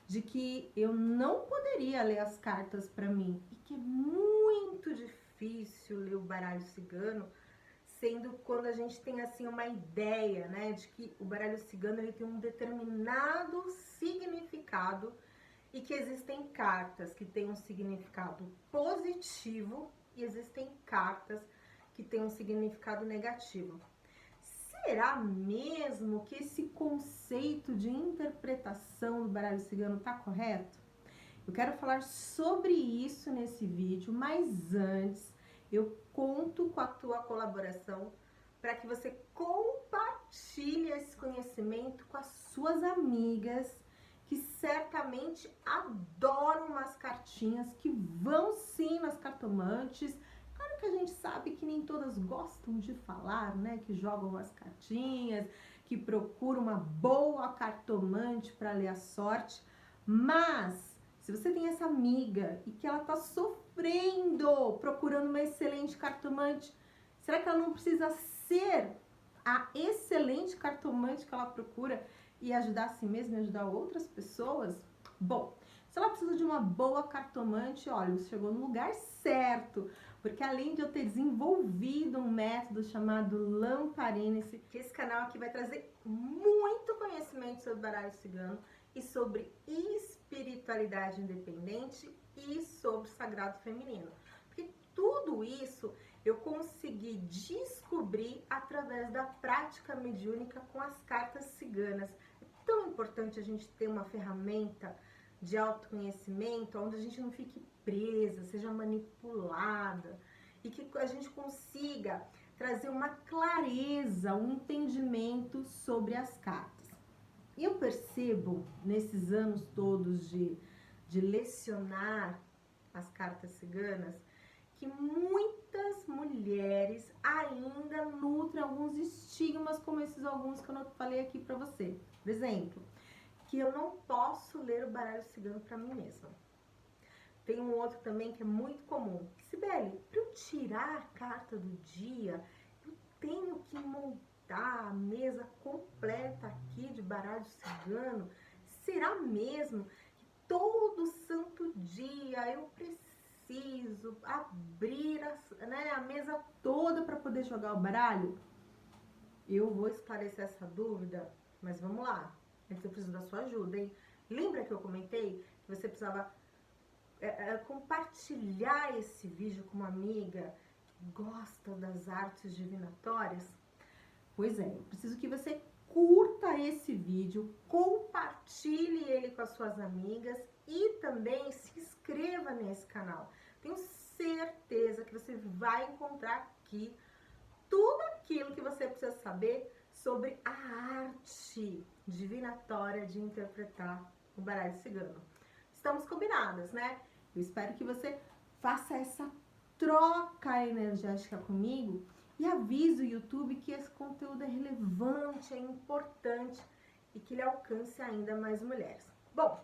de que eu não poderia ler as cartas para mim e que é muito difícil ler o baralho cigano, sendo quando a gente tem assim uma ideia, né, de que o baralho cigano ele tem um determinado significado e que existem cartas que têm um significado positivo e existem cartas que têm um significado negativo. Será mesmo que esse conceito de interpretação do baralho cigano está correto? Eu quero falar sobre isso nesse vídeo, mas antes eu conto com a tua colaboração para que você compartilhe esse conhecimento com as suas amigas que certamente adoram umas cartinhas que vão sim nas cartomantes. Claro que a gente sabe que nem todas gostam de falar, né? Que jogam as cartinhas, que procuram uma boa cartomante para ler a sorte, mas se você tem essa amiga e que ela tá sofrendo procurando uma excelente cartomante, será que ela não precisa ser a excelente cartomante que ela procura e ajudar a si mesma e ajudar outras pessoas? Bom, se ela precisa de uma boa cartomante, olha, você chegou no lugar certo, porque além de eu ter desenvolvido um método chamado Lamparinice, que esse canal aqui vai trazer muito conhecimento sobre baralho cigano e sobre espiritualidade independente e sobre sagrado feminino. Porque tudo isso eu consegui descobrir através da prática mediúnica com as cartas ciganas. É tão importante a gente ter uma ferramenta de autoconhecimento onde a gente não fique presa, seja manipulada e que a gente consiga trazer uma clareza, um entendimento sobre as cartas. E eu percebo, nesses anos todos de lecionar as cartas ciganas, que muitas mulheres ainda nutrem alguns estigmas, como esses alguns que eu falei aqui pra você. Por exemplo, que eu não posso ler o baralho cigano pra mim mesma. Tem um outro também que é muito comum. Sibeli, para eu tirar a carta do dia, eu tenho que montar a mesa completa aqui de baralho cigano? Será mesmo que todo santo dia eu preciso abrir a mesa toda para poder jogar o baralho? Eu vou esclarecer essa dúvida, mas vamos lá. Eu preciso da sua ajuda, hein? Lembra que eu comentei que você precisava compartilhar esse vídeo com uma amiga que gosta das artes divinatórias? Pois é, eu preciso que você curta esse vídeo, compartilhe ele com as suas amigas e também se inscreva nesse canal. Tenho certeza que você vai encontrar aqui tudo aquilo que você precisa saber sobre a arte divinatória de interpretar o baralho cigano. Estamos combinadas, né? Eu espero que você faça essa troca energética comigo e avise o YouTube que esse conteúdo é relevante, é importante e que ele alcance ainda mais mulheres. Bom,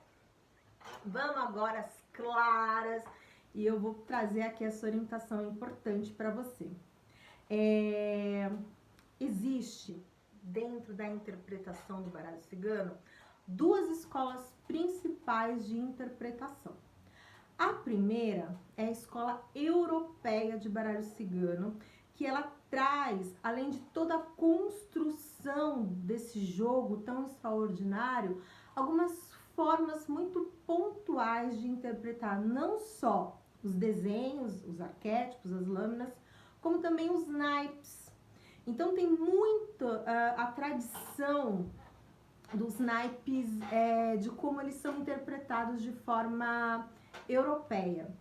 vamos agora às claras e eu vou trazer aqui essa orientação importante para você. Existe, dentro da interpretação do baralho cigano, duas escolas principais de interpretação. A primeira é a escola europeia de baralho cigano, que ela traz, além de toda a construção desse jogo tão extraordinário, algumas formas muito pontuais de interpretar não só os desenhos, os arquétipos, as lâminas, como também os naipes. Então tem muito a tradição dos naipes, de como eles são interpretados de forma europeia.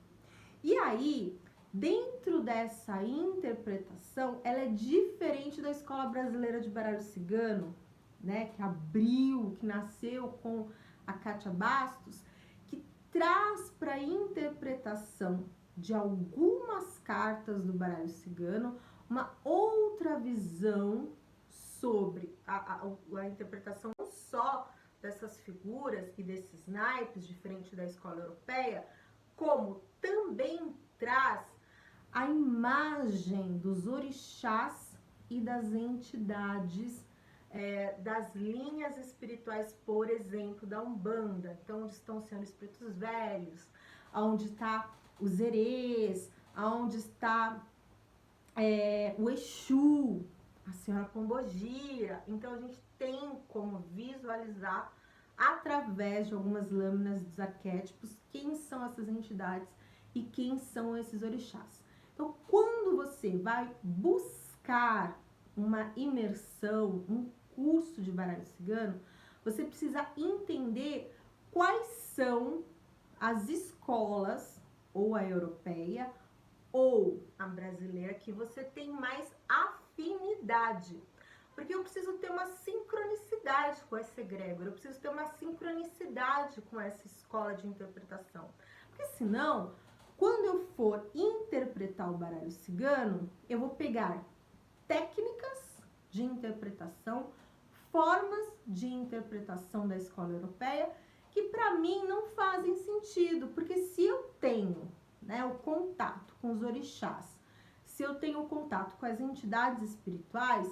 E aí, dentro dessa interpretação, ela é diferente da escola brasileira de baralho cigano, né, que abriu, que nasceu com a Kátia Bastos, que traz para a interpretação de algumas cartas do baralho cigano uma outra visão sobre a interpretação não só dessas figuras e desses naipes, diferente da escola europeia, como também traz a imagem dos orixás e das entidades das linhas espirituais, por exemplo, da Umbanda. Então, onde estão os senhores pretos velhos, onde está os erês, onde está o Exu, a Senhora Pombogira. Então, a gente tem como visualizar, através de algumas lâminas dos arquétipos, quem são essas entidades e quem são esses orixás. Então, quando você vai buscar uma imersão, um curso de baralho cigano, você precisa entender quais são as escolas, ou a europeia, ou a brasileira, que você tem mais afinidade. Porque eu preciso ter uma sincronicidade com essa egrégora, eu preciso ter uma sincronicidade com essa escola de interpretação. Porque senão, quando eu for interpretar o baralho cigano, eu vou pegar técnicas de interpretação, formas de interpretação da escola europeia, que para mim não fazem sentido, porque se eu tenho, né, o contato com os orixás, se eu tenho o contato com as entidades espirituais,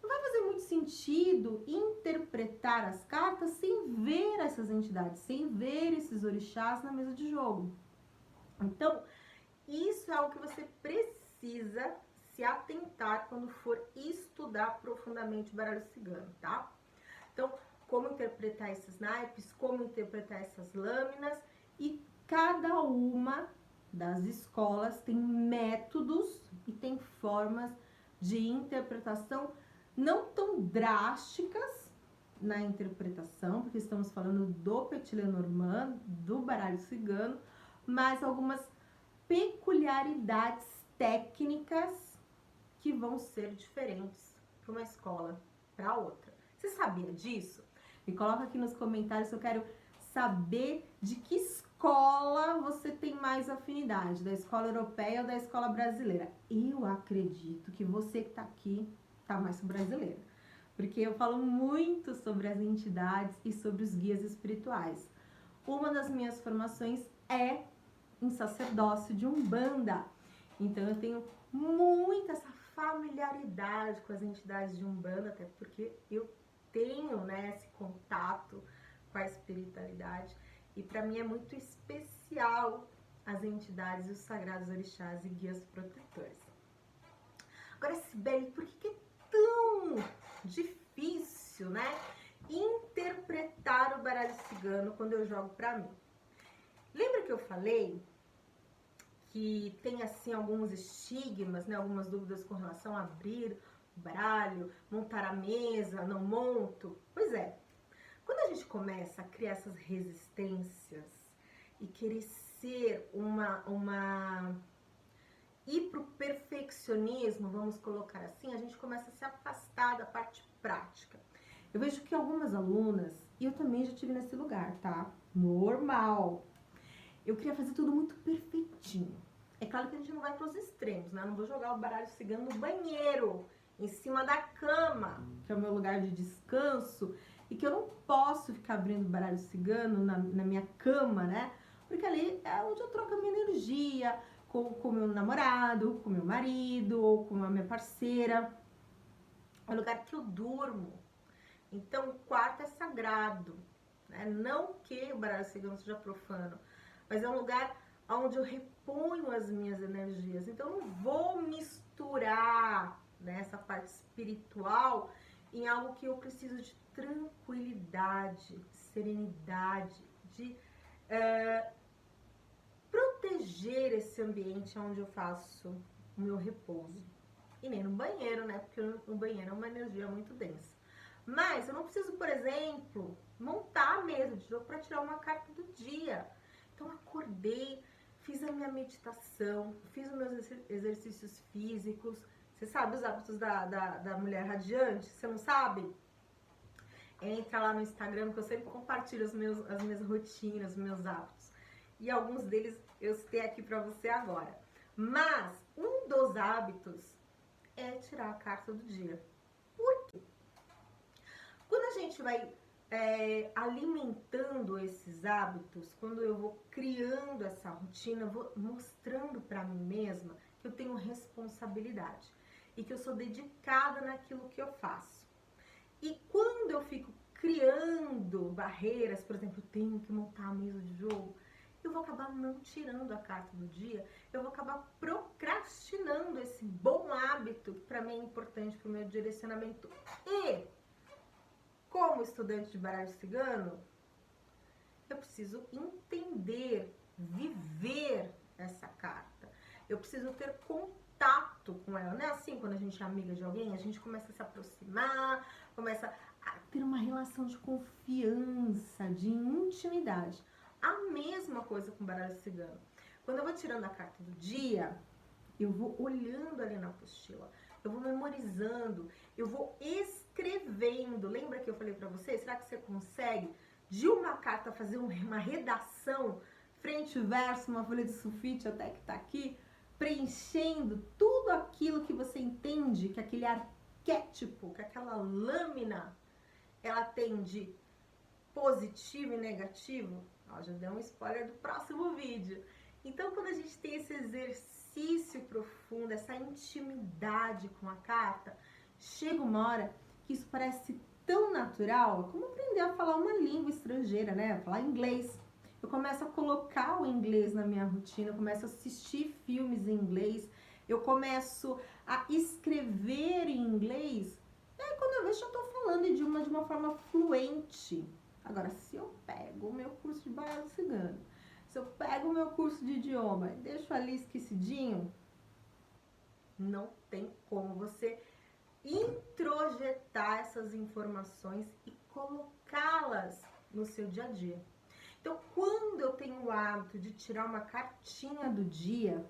não vai fazer muito sentido interpretar as cartas sem ver essas entidades, sem ver esses orixás na mesa de jogo. Então, isso é algo que você precisa se atentar quando for estudar profundamente o baralho cigano, tá? Então, como interpretar esses naipes, como interpretar essas lâminas, e cada uma das escolas tem métodos e tem formas de interpretação não tão drásticas na interpretação, porque estamos falando do Petit Lenormand, do baralho cigano, mas algumas peculiaridades técnicas que vão ser diferentes para uma escola para outra. Você sabia disso? Me coloca aqui nos comentários, eu quero saber de que escola você tem mais afinidade, da escola europeia ou da escola brasileira. Eu acredito que você que está aqui está mais brasileira, porque eu falo muito sobre as entidades e sobre os guias espirituais. Uma das minhas formações é em sacerdócio de Umbanda, então eu tenho muita essa familiaridade com as entidades de Umbanda, até porque eu tenho, né, esse contato com a espiritualidade, e para mim é muito especial as entidades e os sagrados orixás e guias protetores. Agora, Sibeli, por que é tão difícil, né, interpretar o baralho cigano quando eu jogo para mim? Lembra que eu falei que tem assim alguns estigmas, né, algumas dúvidas com relação a abrir o baralho, montar a mesa, não monto? Pois é, quando a gente começa a criar essas resistências e querer ser ir para o perfeccionismo, vamos colocar assim, a gente começa a se afastar da parte prática. Eu vejo que algumas alunas, e eu também já tive nesse lugar, tá? Normal. Eu queria fazer tudo muito perfeitinho. É claro que a gente não vai para os extremos, né? Eu não vou jogar o baralho cigano no banheiro, em cima da cama, que é o meu lugar de descanso, e que eu não posso ficar abrindo baralho cigano na minha cama, né? Porque ali é onde eu troco a minha energia com o meu namorado, com o meu marido, ou com a minha parceira. É o lugar que eu durmo. Então, o quarto é sagrado, né? Não que o baralho cigano seja profano, mas é um lugar onde eu reponho as minhas energias. Então, eu não vou misturar, né, essa parte espiritual em algo que eu preciso de tranquilidade, serenidade, de proteger esse ambiente onde eu faço o meu repouso. E nem no banheiro, né? Porque o banheiro é uma energia muito densa. Mas eu não preciso, por exemplo, montar a mesa de jogo para tirar uma carta do dia. Então, acordei, fiz a minha meditação, fiz os meus exercícios físicos. Você sabe os hábitos da mulher radiante? Você não sabe? Entra lá no Instagram, que eu sempre compartilho as minhas rotinas, os meus hábitos. E alguns deles eu citei aqui para você agora. Mas um dos hábitos é tirar a carta do dia. Por quê? Quando a gente vai alimentando esses hábitos, quando eu vou criando essa rotina, eu vou mostrando para mim mesma que eu tenho responsabilidade e que eu sou dedicada naquilo que eu faço. E quando eu fico criando barreiras, por exemplo, eu tenho que montar a mesa de jogo, eu vou acabar não tirando a carta do dia, eu vou acabar procrastinando esse bom hábito que para mim é importante para o meu direcionamento. E, como estudante de baralho cigano, eu preciso entender, viver essa carta. Eu preciso ter contato com ela. Não é assim quando a gente é amiga de alguém, a gente começa a se aproximar, começa a ter uma relação de confiança, de intimidade. A mesma coisa com o baralho cigano. Quando eu vou tirando a carta do dia, eu vou olhando ali na apostila, eu vou memorizando, eu vou escrevendo. Lembra que eu falei pra você? Será que você consegue de uma carta fazer uma redação, frente e verso, uma folha de sulfite até que tá aqui, preenchendo tudo aquilo que você entende que aquele arquétipo, que aquela lâmina, ela tem de positivo e negativo? Ó, já deu um spoiler do próximo vídeo. Então, quando a gente tem esse exercício profundo, essa intimidade com a carta, chega uma hora que isso parece tão natural, como aprender a falar uma língua estrangeira, né? Falar inglês. Eu começo a colocar o inglês na minha rotina, eu começo a assistir filmes em inglês, eu começo a escrever em inglês. E aí, quando eu vejo, eu tô falando idioma de uma forma fluente. Agora, se eu pego o meu curso de baralho cigano, se eu pego o meu curso de idioma e deixo ali esquecidinho, não tem como você introjetar essas informações e colocá-las no seu dia a dia. Então, quando eu tenho o hábito de tirar uma cartinha do dia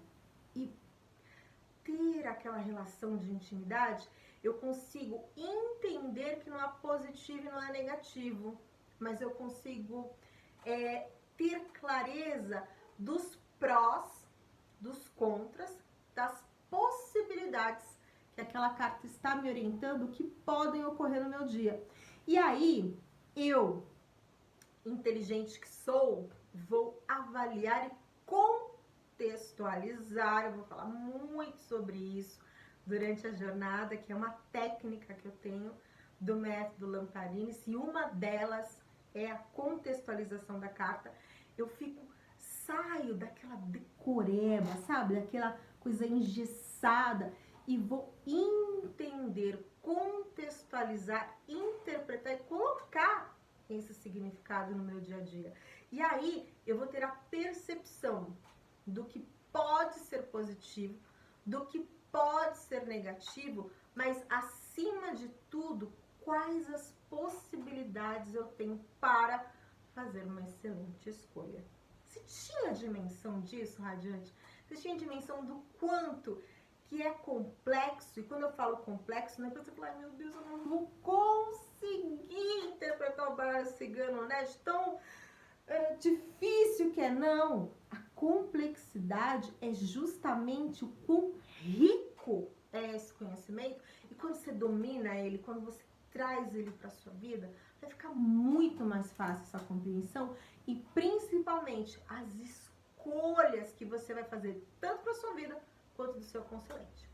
e ter aquela relação de intimidade, eu consigo entender que não é positivo e não é negativo, mas eu consigo ter clareza dos prós, dos contras, das possibilidades que aquela carta está me orientando que podem ocorrer no meu dia. E aí, eu, inteligente que sou, vou avaliar e contextualizar. Eu vou falar muito sobre isso durante a jornada, que é uma técnica que eu tenho do método Lamparini. Se uma delas é a contextualização da carta, eu saio daquela decoreba, sabe? Daquela coisa engessada e vou entender, contextualizar, interpretar e colocar esse significado no meu dia a dia. E aí eu vou ter a percepção do que pode ser positivo, do que pode ser negativo, mas acima de tudo, quais as possibilidades eu tenho para fazer uma excelente escolha. Você tinha dimensão disso, Radiante? Você tinha dimensão do quanto que é complexo? E quando eu falo complexo, não é pra você falar, meu Deus, eu não vou conseguir interpretar o baralho cigano, né? De tão difícil que é. Não. A complexidade é justamente o quão rico é esse conhecimento. E quando você domina ele, quando você traz ele para sua vida, vai ficar muito mais fácil essa compreensão e principalmente as escolhas que você vai fazer tanto para sua vida quanto do seu consulente.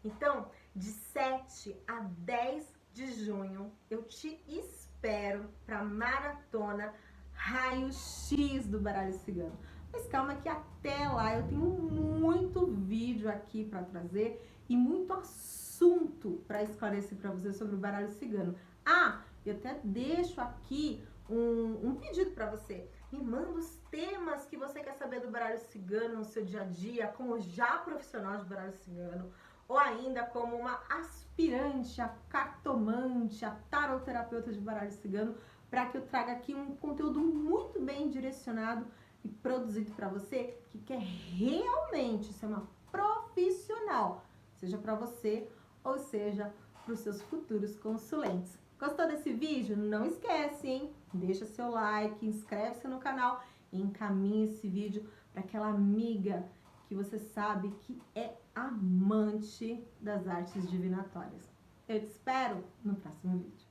Então, de 7 a 10 de junho, eu te espero para maratona raio-x do baralho cigano. Mas calma que até lá eu tenho muito vídeo aqui para trazer e muito assunto para esclarecer para você sobre o baralho cigano. Ah, eu até deixo aqui um pedido para você. Me manda os temas que você quer saber do baralho cigano no seu dia a dia, como já profissional de baralho cigano, ou ainda como uma aspirante a cartomante, a taroterapeuta de baralho cigano, para que eu traga aqui um conteúdo muito bem direcionado e produzido para você que quer realmente ser uma profissional, seja para você ou seja para os seus futuros consulentes. Gostou desse vídeo? Não esquece, hein? Deixa seu like, inscreve-se no canal e encaminhe esse vídeo para aquela amiga que você sabe que é amante das artes divinatórias. Eu te espero no próximo vídeo.